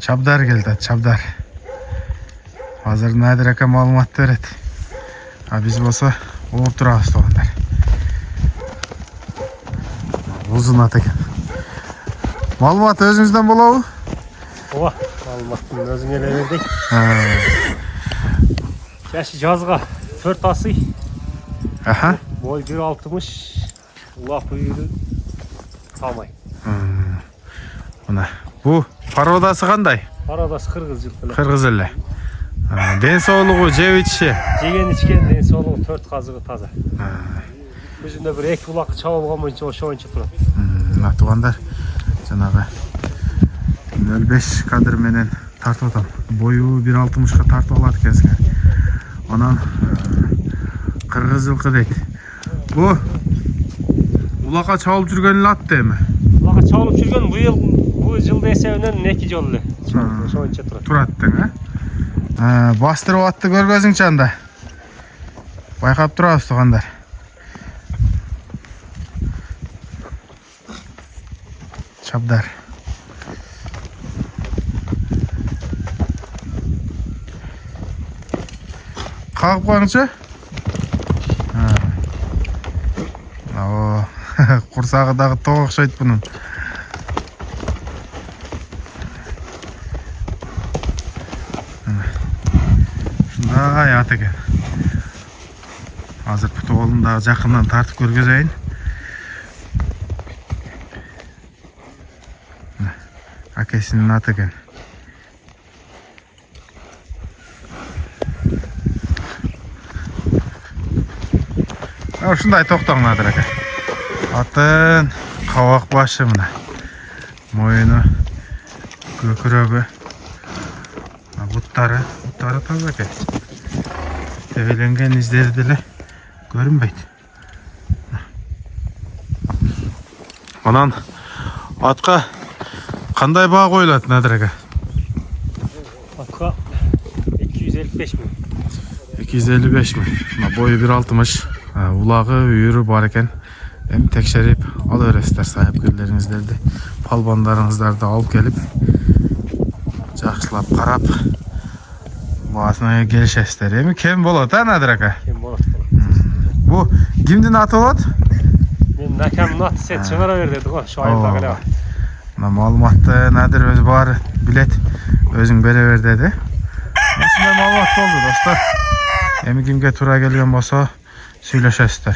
Çabdar geldi, Çabdar. Hazır Nadir aka malumat veredi. Biz bolsa oğup turabız toğanlar. Uzun at ekan. Malumat özüңүздөн bolобу? Ооба, маалыматтын өзүңө эле бердик. Жашы жазга 4 асый. Аха. Бой 1.60. Улак үйүрү талмай. Мына бу породасы кандай? Породасы кыргыз жылкы эле. Кыргыз эле. Ден соолугу, жеп ичиши. Жеген ичкен ден соолугу 4 казыгы таза. Өзүндө бир 2 улак чабылган боюнча ошо боюнча турат. Мына туугандар, жанагы 05 кадр менен тартып атам. Бою 1.60га тартып алат экенсиңер. Анан кыргыз жылкы дейт. Бу улакка чабылып жүргөн эле ат эми. Улакка чабылып жүргөн бул жылдын эсебинен 2 жолу эле. Ошо боюнча турат. Турат тең, бастырып атты көргөзүңчү анда. Байкап турабыз туугандар. Çabdar. Kalkıp koyunca. Kursağı dağı toğa okşaydı bunun. Şunda hayat eken. Hazır putu oğlum daha yakından tartıp görgözeyim. Akesinin atı ekan. Ушундай токтоңдыр aka. Атын кабак башы мына. Мойыны, көкүрөгү, буттары таза экен. Тебеленген издери деле көрүнбөйт. Анан атка кандай баа коюлат Надир aka? Атка 255 миң. 255 миң. Мына бою 1.60. Улагы, үйүрү бар экен. Эми текшерип ала бересиздер сайыпкерлериңиздерди, палбандарыңыздарды алып келип, жакшылап карап, баасына келишесиздер. Эми кем болот, Надир aka? Кем болот. Бу кимдин аты болот? Менин акамдын аты сен чыгара бер деди го, ошо айылда эле. Мына маалыматты Надир өзү баары билет, өзүң бере бер деди. Ушундай маалымат болду, достор. Эми кимге туура келген болсо сүйлөшөсүздөр.